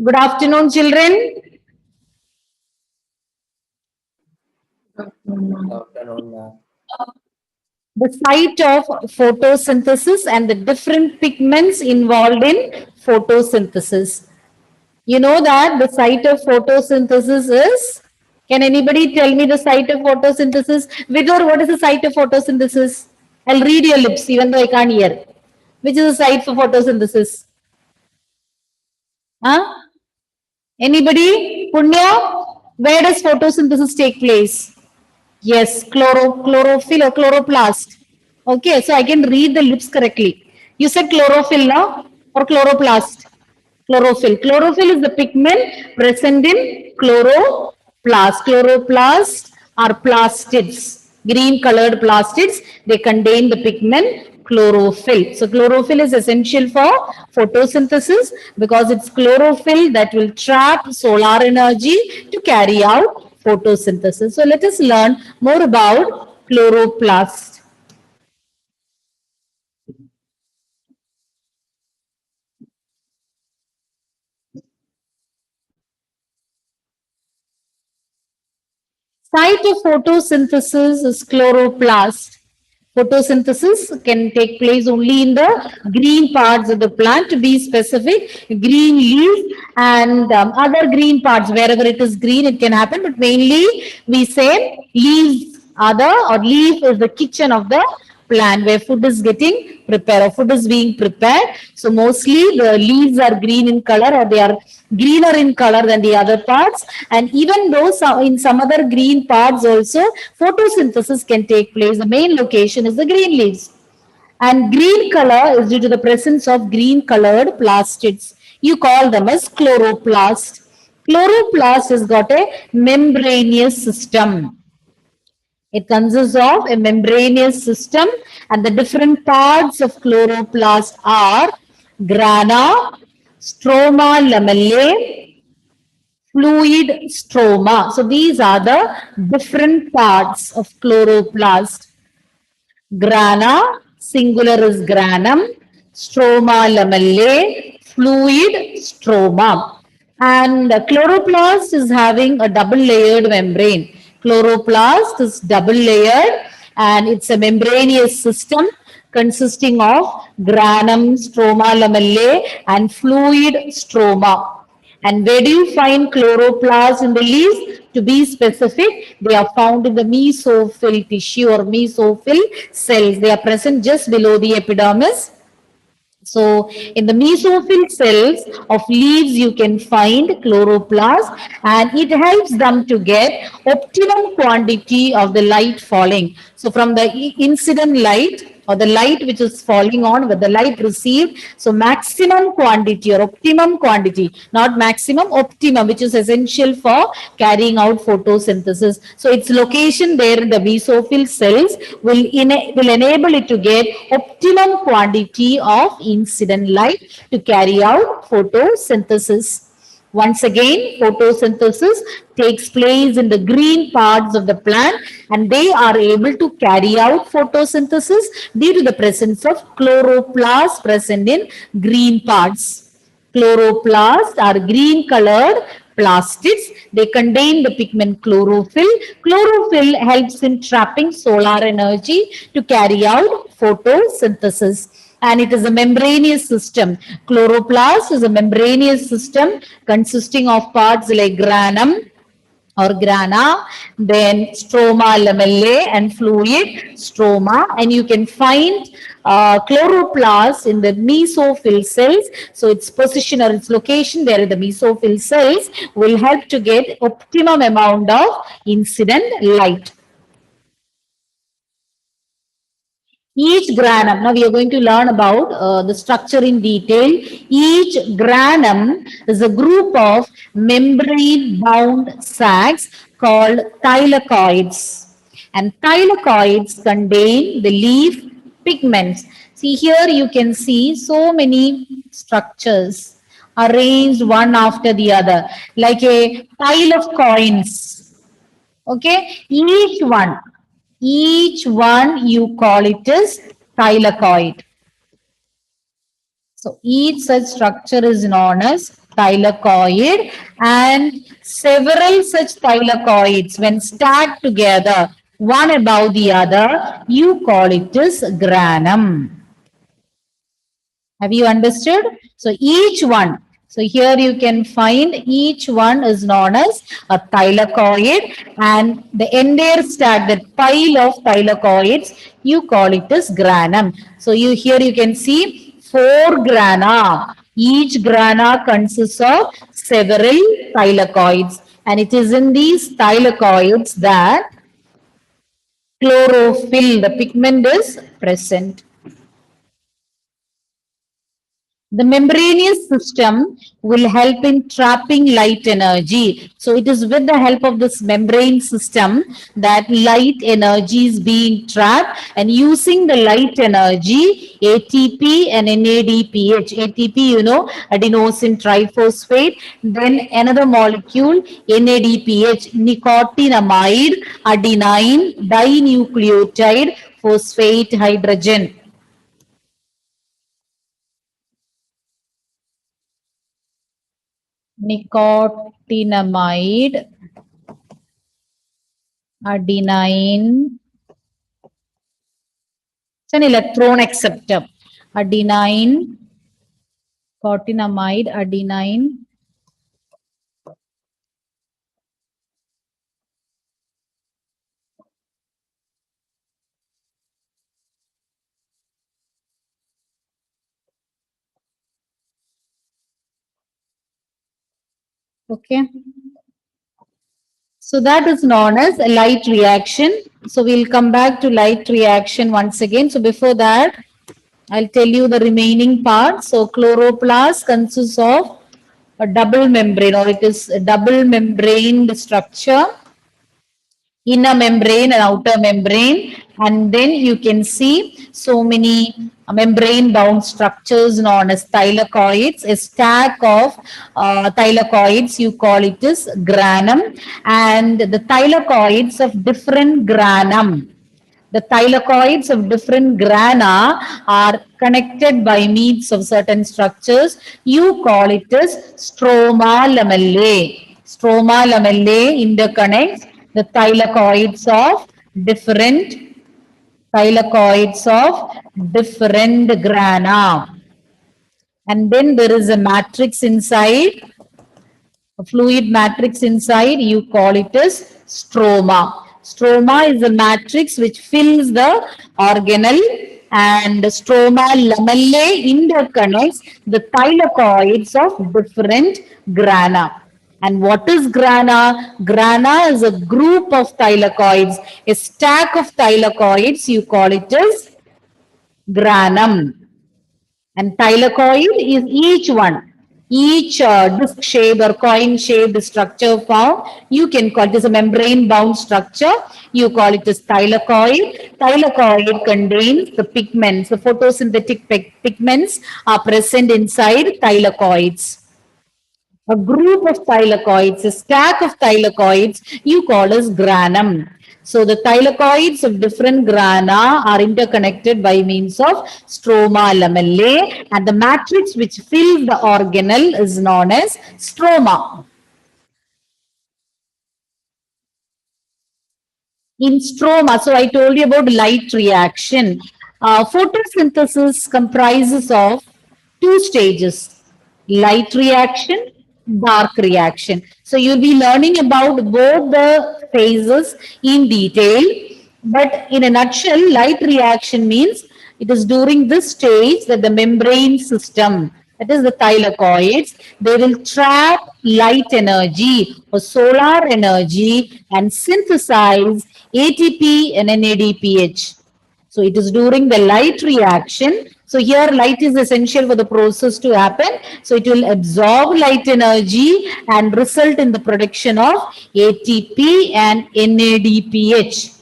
Good afternoon, children. Afternoon, ma'am. The site of photosynthesis and the different pigments involved in photosynthesis. You know that the site of photosynthesis is? Can anybody tell me the site of photosynthesis? Vidor, what is the site of photosynthesis? I'll read your lips even though I can't hear. Which is the site for photosynthesis? Huh? Anybody? Punya? Where does photosynthesis take place? Yes, chlorophyll or chloroplast. Okay, so I can read the lips correctly. You said chlorophyll, no? Or chloroplast? Chlorophyll. Chlorophyll is the pigment present in chloroplast. Chloroplast are plastids, green colored plastids. They contain the pigment chlorophyll. So chlorophyll is essential for photosynthesis because it's chlorophyll that will trap solar energy to carry out photosynthesis. So let us learn more about chloroplast. Site of photosynthesis is chloroplast. Photosynthesis can take place only in the green parts of the plant. To be specific, green leaves and other green parts, wherever it is green, it can happen. But mainly we say leaves are the, or leaf is the kitchen of the plant where food is getting prepared or food is being prepared. So mostly the leaves are green in color or they are greener in color than the other parts. And even though in some other green parts also photosynthesis can take place, the main location is the green leaves. And green color is due to the presence of green colored plastids. You call them as chloroplast. Chloroplast has got a membranous system. It consists of a membranous system, and the different parts of chloroplast are grana, stroma lamellae, fluid stroma. So these are the different parts of chloroplast. Grana, singular is granum, stroma lamellae, fluid stroma. And chloroplast is having a double layered membrane. Chloroplast is double layered and it's a membranous system consisting of granum, stroma lamellae, and fluid stroma. And where do you find chloroplasts in the leaves? To be specific, they are found in the mesophyll tissue or mesophyll cells. They are present just below the epidermis. So, in the mesophyll cells of leaves, you can find chloroplast and it helps them to get optimum quantity of the light falling. So, from the incident light or the light which is falling on with the light received, so maximum quantity or optimum quantity, not maximum, optimum, which is essential for carrying out photosynthesis. So, its location there in the mesophyll cells will enable it to get optimum quantity of incident light to carry out photosynthesis. Once again, photosynthesis takes place in the green parts of the plant and they are able to carry out photosynthesis due to the presence of chloroplasts present in green parts. Chloroplasts are green colored plastids. They contain the pigment chlorophyll. Chlorophyll helps in trapping solar energy to carry out photosynthesis. And it is a membranous system. Chloroplast is a membranous system consisting of parts like granum, or grana, then stroma lamellae and fluid stroma. And you can find chloroplast in the mesophyll cells. So its position or its location there in the mesophyll cells will help to get optimum amount of incident light. Each granum, now we are going to learn about the structure in detail. Each granum is a group of membrane bound sacs called thylakoids. And thylakoids contain the leaf pigments. See here you can see so many structures arranged one after the other like a pile of coins. Okay, each one you call it as thylakoid. So each such structure is known as thylakoid, and several such thylakoids when stacked together one above the other, you call it as granum. Have you understood? So each one, so here you can find each one is known as a thylakoid, and the entire stack, that pile of thylakoids, you call it as granum. So you here you can see four grana. Each grana consists of several thylakoids, and it is in these thylakoids that chlorophyll, the pigment, is present. The membranous system will help in trapping light energy. So it is with the help of this membrane system that light energy is being trapped, and using the light energy, ATP and NADPH. ATP, you know, adenosine triphosphate. Then another molecule, NADPH, nicotinamide, adenine, dinucleotide, phosphate hydrogen. Nicotinamide, adenine, it's an electron acceptor. Adenine, nicotinamide, adenine. Okay. So that is known as a light reaction. So we'll come back to light reaction once again. So before that, I'll tell you the remaining part. So chloroplast consists of a double membrane, or it is a double membrane structure, inner membrane and outer membrane, and then you can see so many membrane bound structures known as thylakoids. A stack of thylakoids, you call it as granum, and the thylakoids of different granum, the thylakoids of different grana are connected by means of certain structures. You call it as stroma lamellae. Stroma lamellae interconnects the thylakoids of different grana. And then there is a matrix inside, a fluid matrix inside, you call it as stroma. Stroma is a matrix which fills the organelle, and stroma lamellae interconnects the thylakoids of different grana. And what is grana? Grana is a group of thylakoids, a stack of thylakoids, you call it as granum. And thylakoid is each disc shaped or coin shaped structure found. You can call it as a membrane bound structure. You call it as thylakoid. Thylakoid contains the pigments, the photosynthetic pigments are present inside thylakoids. A group of thylakoids, a stack of thylakoids, you call as granum. So the thylakoids of different grana are interconnected by means of stroma lamellae, and the matrix which fills the organelle is known as stroma. In stroma, so I told you about light reaction. Photosynthesis comprises of two stages: light reaction, dark reaction. So you'll be learning about both the phases in detail. But in a nutshell, light reaction means it is during this stage that the membrane system, that is the thylakoids, they will trap light energy or solar energy and synthesize ATP and NADPH. So it is during the light reaction. So here light is essential for the process to happen. So it will absorb light energy and result in the production of ATP and NADPH.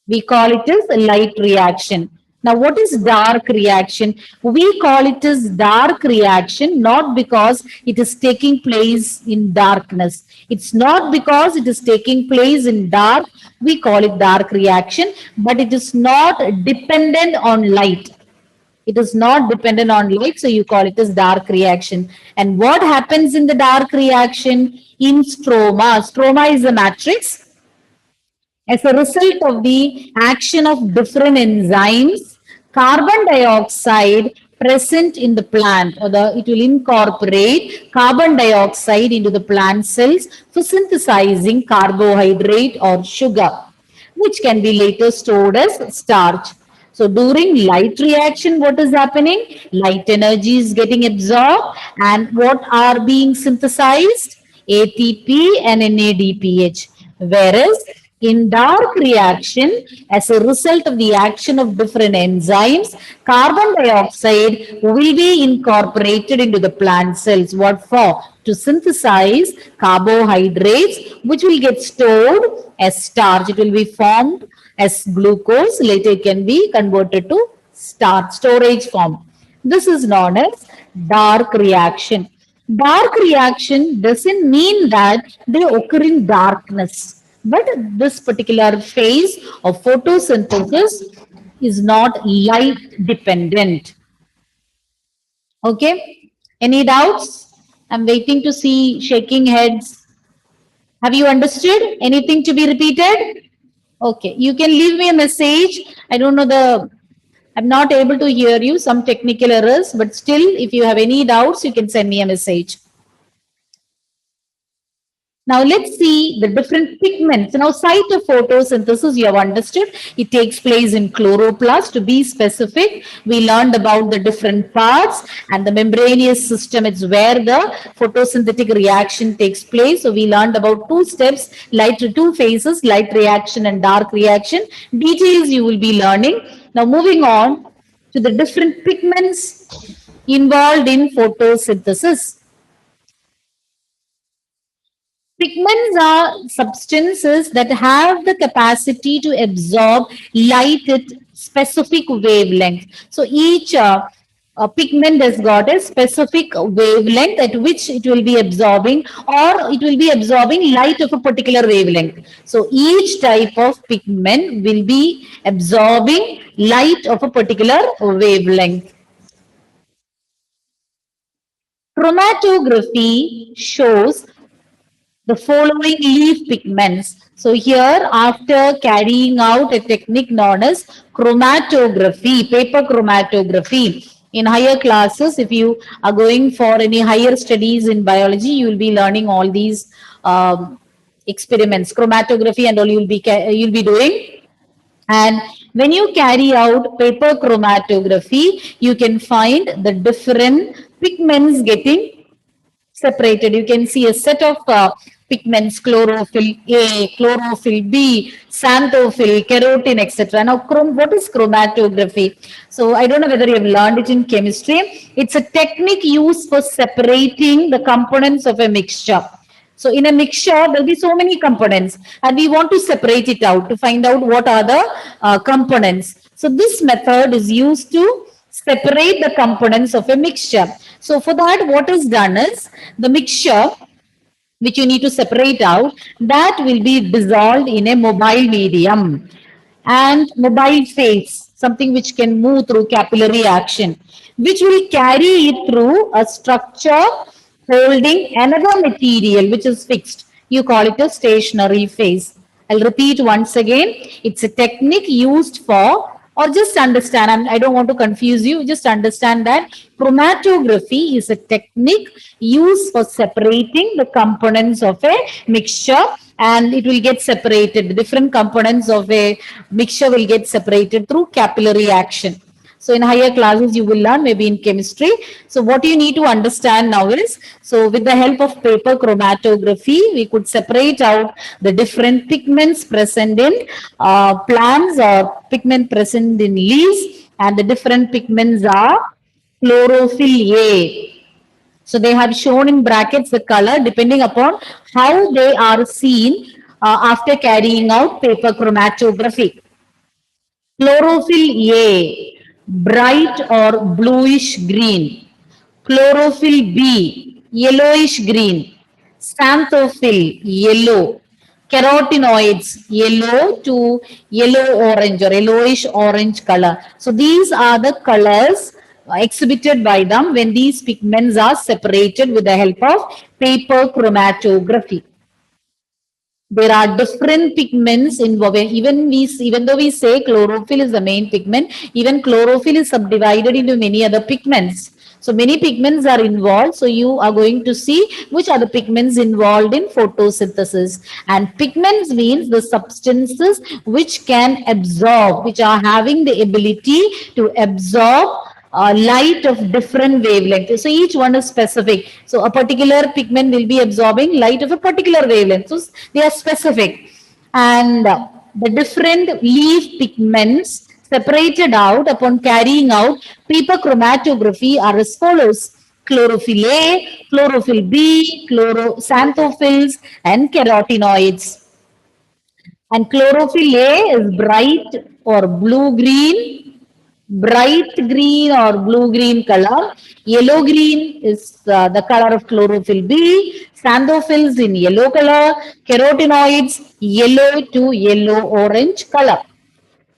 We call it as a light reaction. Now, what is dark reaction? We call it as dark reaction not because it is taking place in darkness. It's not because it is taking place in dark. We call it dark reaction, but it is not dependent on light. It is not dependent on light, so you call it as dark reaction. And what happens in the dark reaction? In stroma. Stroma is a matrix. As a result of the action of different enzymes, carbon dioxide present in the plant, or it will incorporate carbon dioxide into the plant cells for synthesizing carbohydrate or sugar, which can be later stored as starch. So during light reaction, what is happening? Light energy is getting absorbed, and what are being synthesized? ATP and NADPH. Whereas in dark reaction, as a result of the action of different enzymes, carbon dioxide will be incorporated into the plant cells. What for? To synthesize carbohydrates, which will get stored as starch. It will be formed as glucose. Later it can be converted to starch, storage form. This is known as dark reaction. Dark reaction doesn't mean that they occur in darkness, but this particular phase of photosynthesis is not light dependent. Okay? Any doubts? I'm waiting to see shaking heads. Have you understood? Anything to be repeated? Okay, you can leave me a message. I don't know I'm not able to hear you, some technical errors, but still, if you have any doubts, you can send me a message. Now let's see the different pigments. Now cytophotosynthesis, you have understood. It takes place in chloroplast. To be specific, we learned about the different parts and the membranous system. It's where the photosynthetic reaction takes place. So we learned about two steps, two phases, light reaction and dark reaction. Details you will be learning. Now moving on to the different pigments involved in photosynthesis. Pigments are substances that have the capacity to absorb light at specific wavelength. So each pigment has got a specific wavelength at which it will be absorbing, or it will be absorbing light of a particular wavelength. So each type of pigment will be absorbing light of a particular wavelength. Chromatography shows the following leaf pigments. So here, after carrying out a technique known as chromatography, paper chromatography, in higher classes, if you are going for any higher studies in biology, you will be learning all these experiments, chromatography and all you'll be doing. And when you carry out paper chromatography, you can find the different pigments getting separated. You can see a set of pigments, chlorophyll A, chlorophyll B, xanthophyll, keratin, etc. Now, what is chromatography? So, I don't know whether you have learned it in chemistry. It's a technique used for separating the components of a mixture. So, in a mixture, there'll be so many components, and we want to separate it out to find out what are the components. So, this method is used to separate the components of a mixture. So for that, what is done is the mixture which you need to separate out, that will be dissolved in a mobile medium and mobile phase, something which can move through capillary action, which will carry it through a structure holding another material which is fixed. You call it a stationary phase. I'll repeat once again. It's a technique used for, or just understand, I don't want to confuse you, just understand that chromatography is a technique used for separating the components of a mixture, and it will get separated. The different components of a mixture will get separated through capillary action. So in higher classes, you will learn maybe in chemistry. So what you need to understand now is, so with the help of paper chromatography, we could separate out the different pigments present in plants or pigment present in leaves, and the different pigments are chlorophyll A. So they have shown in brackets the color depending upon how they are seen after carrying out paper chromatography. Chlorophyll A, bright or bluish green. Chlorophyll B, yellowish green. Xanthophyll, yellow. Carotenoids, yellow to yellow orange or yellowish orange color. So these are the colors exhibited by them when these pigments are separated with the help of paper chromatography. There are different pigments involved. Even though we say chlorophyll is the main pigment, even chlorophyll is subdivided into many other pigments. So many pigments are involved. So you are going to see which are the pigments involved in photosynthesis. And pigments means the substances which can absorb, which are having the ability to absorb light of different wavelength. So each one is specific. So a particular pigment will be absorbing light of a particular wavelength. So they are specific. And the different leaf pigments separated out upon carrying out paper chromatography are as follows: chlorophyll A, chlorophyll B, chloroxanthophylls, and carotenoids. And chlorophyll A is bright or blue green, bright green or blue green color. Yellow green is the color of chlorophyll B. Xanthophylls in yellow color. Carotenoids yellow to yellow orange color.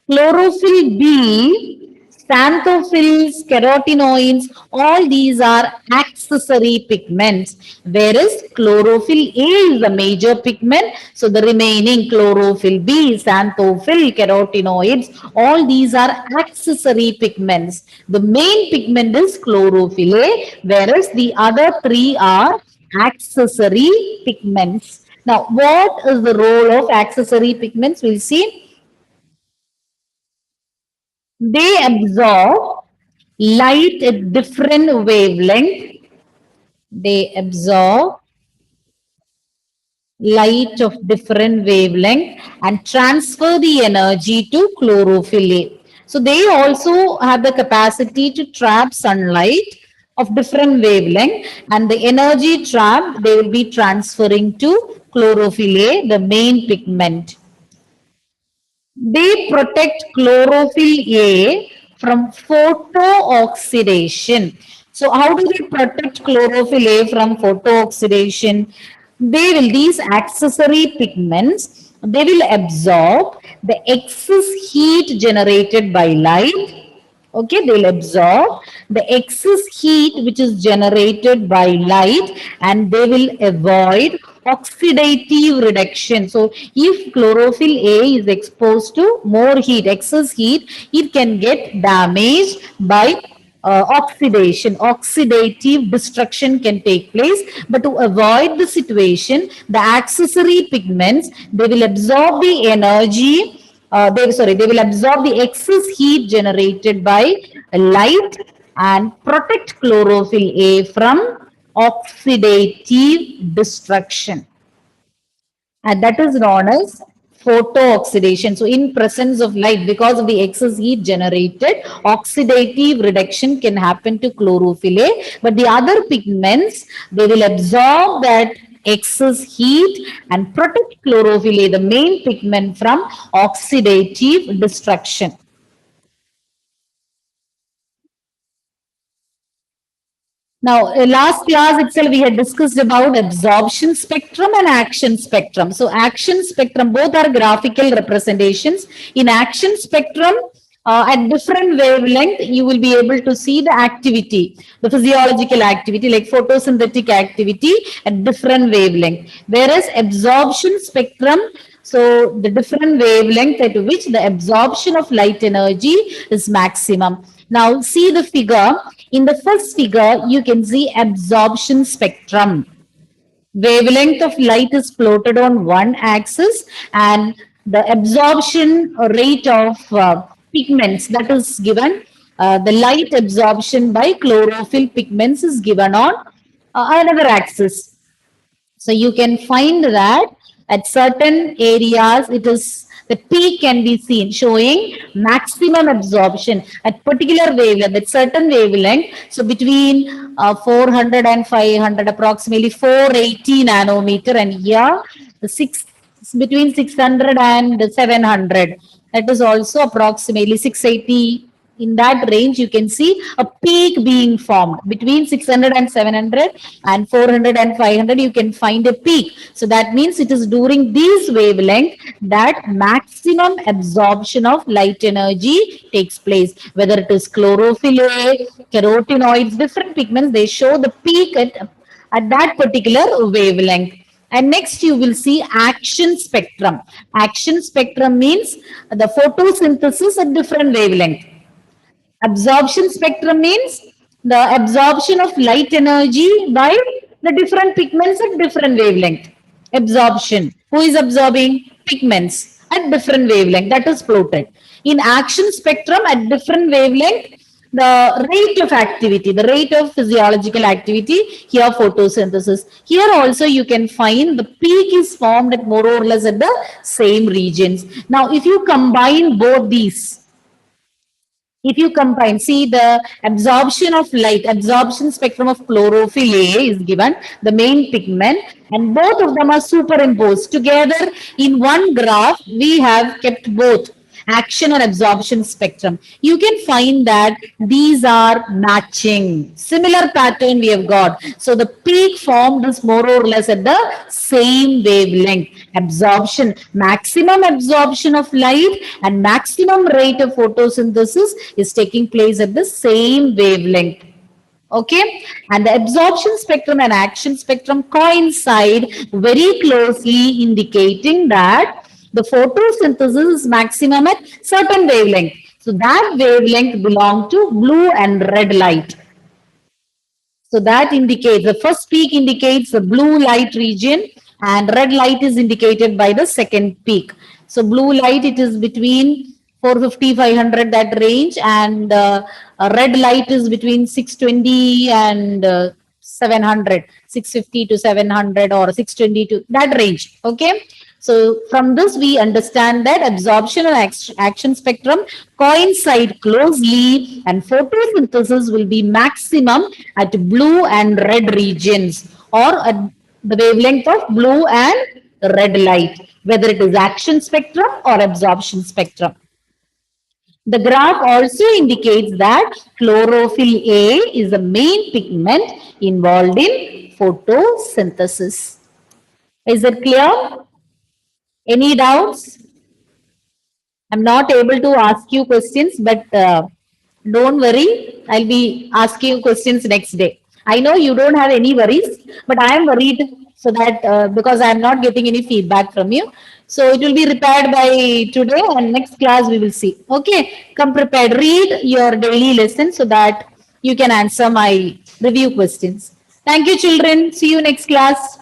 Chlorophyll B, xanthophylls, carotenoids, all these are accessory pigments, whereas chlorophyll A is the major pigment. So the remaining chlorophyll B, xanthophylls, carotenoids, all these are accessory pigments. The main pigment is chlorophyll A, whereas the other three are accessory pigments. Now, what is the role of accessory pigments? We'll see. They absorb light at different wavelength. They absorb light of different wavelength and transfer the energy to chlorophyll A. So they also have the capacity to trap sunlight of different wavelength, and the energy trapped they will be transferring to chlorophyll A, the main pigment. They protect chlorophyll A from photooxidation. So how do they protect chlorophyll A from photooxidation? These accessory pigments, they will absorb the excess heat generated by light. Okay, they'll absorb the excess heat which is generated by light, and they will avoid oxidative reduction. So if chlorophyll A is exposed to more heat, excess heat, it can get damaged by oxidation. Oxidative destruction can take place. But to avoid the situation, the accessory pigments, they will absorb the energy, they will absorb the excess heat generated by light and protect chlorophyll A from oxidative destruction, and that is known as photooxidation. So in presence of light, because of the excess heat generated, oxidative reduction can happen to chlorophyll A, but the other pigments, they will absorb that excess heat and protect chlorophyll A, the main pigment, from oxidative destruction. Now, last class itself, we had discussed about absorption spectrum and action spectrum. So, action spectrum, both are graphical representations. In action spectrum, at different wavelength, you will be able to see the activity, the physiological activity, like photosynthetic activity at different wavelength. Whereas absorption spectrum, so the different wavelength at which the absorption of light energy is maximum. Now see the figure. In the first figure, you can see absorption spectrum. Wavelength of light is plotted on one axis, and the absorption rate of pigments, that is given. The light absorption by chlorophyll pigments is given on another axis. So you can find that at certain areas, it is the peak can be seen showing maximum absorption at particular wavelength, at certain wavelength. So between 400 and 500, approximately 480 nanometer, and here six between 600 and 700. That is also approximately 680 In that range, you can see a peak being formed between 600 and 700 and 400 and 500. You can find a peak. So that means it is during these wavelength that maximum absorption of light energy takes place. Whether it is chlorophyll A, carotenoids, different pigments, they show the peak at that particular wavelength. And next you will see action spectrum. Action spectrum means the photosynthesis at different wavelength. Absorption spectrum means the absorption of light energy by the different pigments at different wavelength. Absorption. Who is absorbing? Pigments at different wavelength. That is plotted. In action spectrum at different wavelength, the rate of activity, the rate of physiological activity, here photosynthesis. Here also you can find the peak is formed at more or less at the same regions. Now, if you combine both these, if you combine, see the absorption of light, absorption spectrum of chlorophyll A is given, the main pigment, and both of them are superimposed together in one graph. We have kept both action or absorption spectrum. You can find that these are matching. Similar pattern we have got. So the peak formed is more or less at the same wavelength. Absorption, maximum absorption of light and maximum rate of photosynthesis is taking place at the same wavelength. Okay, and the absorption spectrum and action spectrum coincide very closely, indicating that the photosynthesis is maximum at certain wavelength. So that wavelength belong to blue and red light. So that indicates, the first peak indicates the blue light region and red light is indicated by the second peak. So blue light, it is between 450, 500, that range, and red light is between 620 and 700, 650 to 700 or 620 to that range. Okay. So from this we understand that absorption and action spectrum coincide closely and photosynthesis will be maximum at blue and red regions or at the wavelength of blue and red light, whether it is action spectrum or absorption spectrum. The graph also indicates that chlorophyll A is the main pigment involved in photosynthesis. Is it clear? Any doubts? I'm not able to ask you questions, but don't worry. I'll be asking you questions next day. I know you don't have any worries, but I am worried so that because I'm not getting any feedback from you. So it will be repaired by today and next class we will see. Okay, come prepared. Read your daily lesson so that you can answer my review questions. Thank you, children. See you next class.